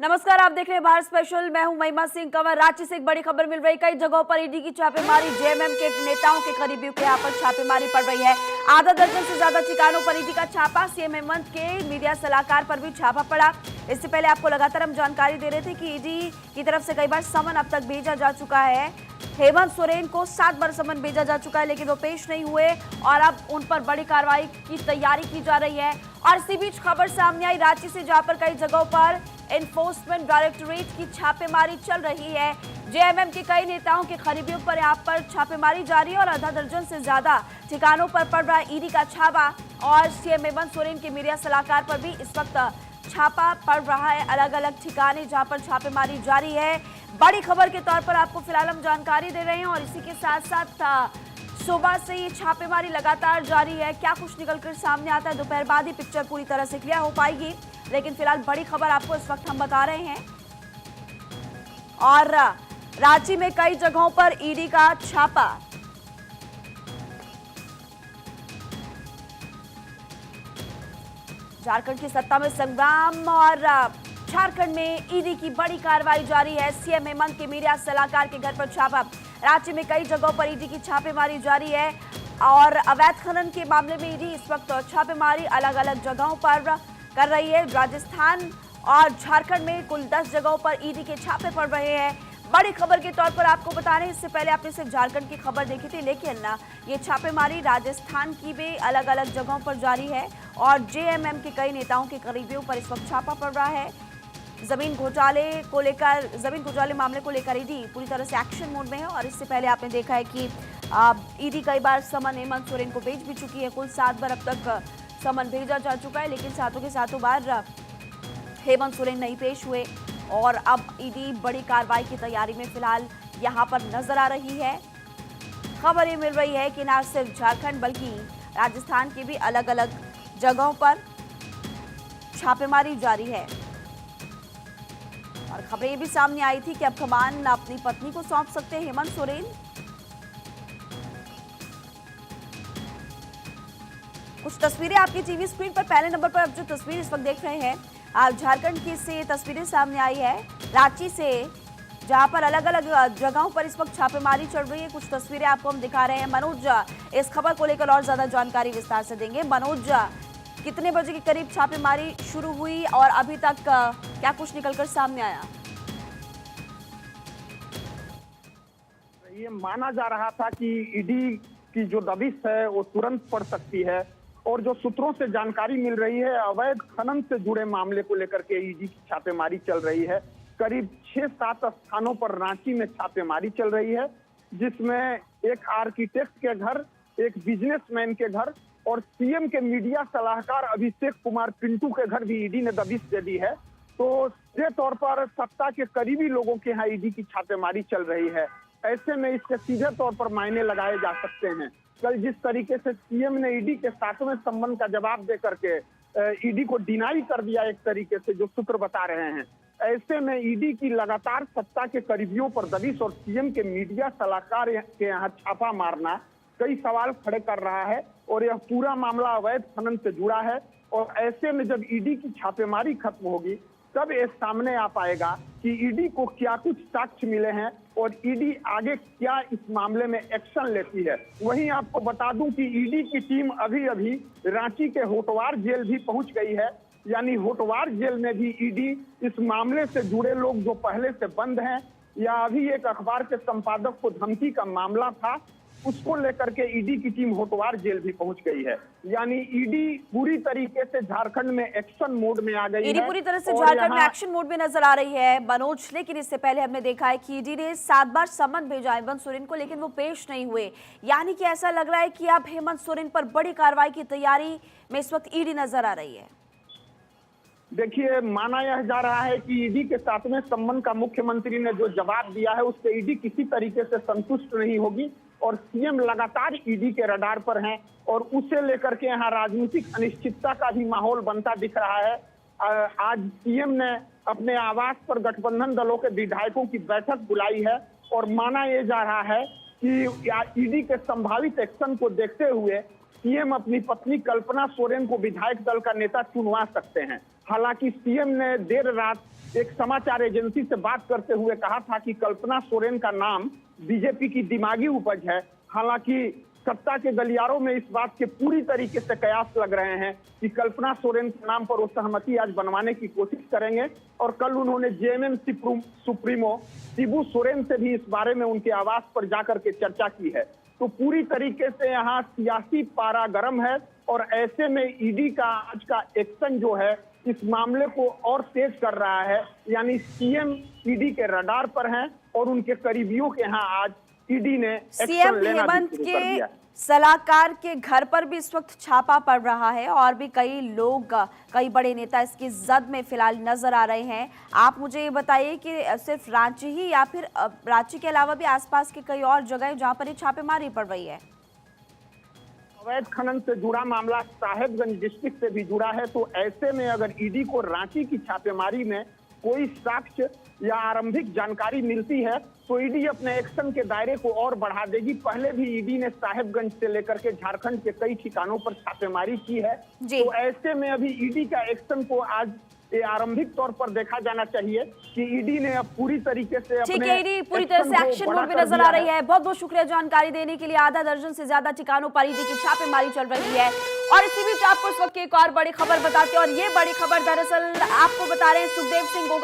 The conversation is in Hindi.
नमस्कार, आप देख रहे हैं भारत स्पेशल। मैं हूं महिमा सिंह कंवर। रांची से एक बड़ी खबर मिल रही। कई जगहों पर ईडी की छापेमारी, जेएमएम के नेताओं के करीबियों के यहाँ पर छापेमारी पड़ रही है। आधा दर्जन से ज्यादा ठिकानों पर ईडी का छापा। सीएम हेमंत के मीडिया सलाहकार पर भी छापा पड़ा। इससे पहले आपको लगातार हम जानकारी दे रहे थे कि ईडी की तरफ से कई बार समन अब तक भेजा जा चुका है। हेमंत सोरेन को 7 बार समन भेजा जा चुका है, लेकिन वो पेश नहीं हुए और अब उन पर बड़ी कार्रवाई की तैयारी की जा रही है। और इसी बीच खबर सामने आई रांची से, जहां पर कई जगहों पर एनफोर्समेंट डायरेक्टोरेट की छापेमारी चल रही है। जेएमएम के कई नेताओं के करीबियों पर यहाँ पर छापेमारी जारी है और आधा दर्जन से ज्यादा ठिकानों पर पड़ रहा है ईडी का छापा। और सीएम हेमंत सोरेन के मीडिया सलाहकार पर भी इस वक्त छापा पड़ रहा है। अलग अलग ठिकाने जहां पर छापेमारी जारी है। बड़ी खबर के तौर पर आपको फिलहाल हम जानकारी दे रहे हैं और इसी के साथ साथ सुबह से ये छापेमारी लगातार जारी है। क्या कुछ निकलकर सामने आता है, दोपहर बाद ही पिक्चर पूरी तरह से क्लियर हो पाएगी, लेकिन फिलहाल बड़ी खबर आपको इस वक्त हम बता रहे हैं। और रांची में कई जगहों पर ईडी का छापा। झारखंड की सत्ता में संग्राम और झारखंड में ईडी की बड़ी कार्रवाई जारी है। सीएम हेमंत के मीडिया सलाहकार के घर पर छापा। रांची में कई जगहों पर ईडी की छापेमारी जारी है और अवैध खनन के मामले में ईडी इस वक्त छापेमारी अलग अलग जगहों पर कर रही है। राजस्थान और झारखंड में कुल 10 जगहों पर ईडी के छापे पड़ रहे हैं। बड़ी खबर के तौर पर आपको बता रहे हैं, इससे पहले आपने सिर्फ झारखंड की खबर देखी थी, लेकिन ये छापेमारी राजस्थान की भी अलग अलग जगहों पर जारी है और जेएमएम के कई नेताओं के करीबियों पर इस वक्त छापा पड़ रहा है। जमीन घोटाले मामले को लेकर ईडी पूरी तरह से एक्शन मोड में है और इससे पहले आपने देखा है कि ईडी कई बार समन हेमंत सोरेन को भेज भी चुकी है। कुल 7 बार अब तक समन भेजा जा चुका है, लेकिन सातों के सातों बार हेमंत सोरेन नहीं पेश हुए और अब ईडी बड़ी कार्रवाई की तैयारी में फिलहाल यहां पर नजर आ रही है। खबर ये मिल रही है कि न सिर्फ झारखंड बल्कि राजस्थान की भी अलग अलग जगहों पर छापेमारी जारी है। और खबरें ये भी सामने आई थी कि अब कमान अपनी पत्नी को सौंप सकते हैं हेमंत सोरेन। कुछ तस्वीरें आपकी टीवी स्क्रीन पर पहले नंबर पर अब जो तस्वीर इस वक्त देख रहे हैं, आप झारखंड की से तस्वीरें सामने आई है रांची से, जहां पर अलग अलग जगहों पर इस वक्त छापेमारी चल रही है। कुछ तस्वीरें आपको हम दिखा रहे हैं। मनोज इस खबर को लेकर और ज्यादा जानकारी विस्तार से देंगे। मनोज, कितने बजे के करीब छापेमारी शुरू हुई और अभी तक क्या कुछ निकलकर सामने आया? ये माना जा रहा था कि ईडी की जो दबिश है वो तुरंत पड़ सकती है और जो सूत्रों से जानकारी मिल रही है, अवैध खनन से जुड़े मामले को लेकर के ईडी की छापेमारी चल रही है। करीब 6-7 स्थानों पर रांची में छापेमारी चल रही है, जिसमें एक आर्किटेक्ट के घर, एक बिजनेसमैन के घर और सीएम के मीडिया सलाहकार अभिषेक कुमार पिंटू के घर भी ईडी ने दबिश दे दी है। तो सीधे तौर पर सत्ता के करीबी लोगों के यहाँ ईडी की छापेमारी चल रही है। ऐसे में इसके सीधे तौर पर मायने लगाए जा सकते हैं। कल जिस तरीके से सीएम ने ईडी के 7वें सम्मन का जवाब दे करके ईडी को डिनाई कर दिया, एक तरीके से जो सूत्र बता रहे हैं, ऐसे में ईडी की लगातार सत्ता के करीबियों पर दबिश और सीएम के मीडिया सलाहकार के यहाँ छापा मारना कई सवाल खड़े कर रहा है और यह पूरा मामला अवैध खनन से जुड़ा है। और ऐसे में जब ईडी की छापेमारी खत्म होगी तब ये सामने आ पाएगा कि ईडी को क्या कुछ साक्ष्य मिले हैं और ईडी आगे क्या इस मामले में एक्शन लेती है। वहीं आपको बता दूं कि ईडी की टीम अभी अभी रांची के होटवार जेल भी पहुंच गई है। यानी होटवार जेल में भी ईडी इस मामले से जुड़े लोग जो पहले से बंद हैं या अभी एक अखबार के संपादक को धमकी का मामला था, उसको लेकर के ईडी की टीम होटवार जेल भी पहुंच गई है। यानी ईडी पूरी तरीके से झारखंड में एक्शन मोड में आ गई है। ईडी पूरी तरह से झारखंड में एक्शन मोड में नजर आ रही है मनोज, लेकिन इससे पहले हमने देखा है कि ईडी ने 7 बार समन भेजा हेमंत सोरेन को, लेकिन वो पेश नहीं हुए। यानी कि ऐसा लग रहा है कि अब हेमंत सोरेन पर बड़ी कार्रवाई की तैयारी में इस वक्त ईडी नजर आ रही है। देखिए, माना यह जा रहा है कि ईडी के 7वें सम्मन का मुख्यमंत्री ने जो जवाब दिया है उससे ईडी किसी तरीके से संतुष्ट नहीं होगी और सीएम लगातार ईडी के रडार पर हैं और उसे लेकर के यहाँ राजनीतिक अनिश्चितता का भी माहौल बनता दिख रहा है। आज सीएम ने अपने आवास पर गठबंधन दलों के विधायकों की बैठक बुलाई है और माना यह जा रहा है कि ईडी के संभावित एक्शन को देखते हुए सीएम अपनी पत्नी कल्पना सोरेन को विधायक दल का नेता चुनवा सकते हैं। हालांकि सीएम ने देर रात एक समाचार एजेंसी से बात करते हुए कहा था कि कल्पना सोरेन का नाम बीजेपी की दिमागी उपज है। हालांकि सत्ता के गलियारों में इस बात के पूरी तरीके से कयास लग रहे हैं कि कल्पना सोरेन के नाम पर वो सहमति आज बनवाने की कोशिश करेंगे। और कल उन्होंने जेएमएम सुप्रीमो शिबू सोरेन से भी इस बारे में उनके आवास पर जाकर के चर्चा की है। तो पूरी तरीके से यहाँ सियासी पारा गर्म है और ऐसे में ईडी का आज का एक्शन जो है इस मामले को और तेज कर रहा है। यानी सीएम ईडी के रडार पर हैं और उनके करीबियों के यहाँ आज ईडी ने सीएम एक्शन लेना भी हेमंत शुरू कर दिया। के सलाहकार के घर पर भी इस वक्त छापा पड़ रहा है और भी कई लोग, कई बड़े नेता इसकी जद में फिलहाल नजर आ रहे हैं। आप मुझे ये बताइए कि सिर्फ रांची ही या फिर रांची के अलावा भी आसपास की कई और जगह जहां पर ये छापेमारी पड़ रही है? अवैध खनन से जुड़ा मामला साहेबगंज डिस्ट्रिक्ट से भी जुड़ा है। तो ऐसे में अगर ईडी को रांची की छापेमारी में कोई साक्ष्य या आरंभिक जानकारी मिलती है तो ईडी अपने एक्शन के दायरे को और बढ़ा देगी। पहले भी ईडी ने साहेबगंज से लेकर के झारखंड के कई ठिकानों पर छापेमारी की है। तो ऐसे में अभी ईडी का एक्शन को आज ये आरंभिक तौर पर देखा जाना चाहिए कि ईडी ने अब पूरी तरीके से ठीक है, ईडी पूरी तरह से एक्शन मोड में नजर आ रही है। बहुत बहुत शुक्रिया जानकारी देने के लिए। आधा दर्जन से ज्यादा ठिकानों पर ईडी की छापेमारी चल रही है और इसी बीच आपको इस वक्त की एक और बड़ी खबर बताते हैं और ये बड़ी खबर दरअसल आपको बता रहे हैं सुखदेव सिंह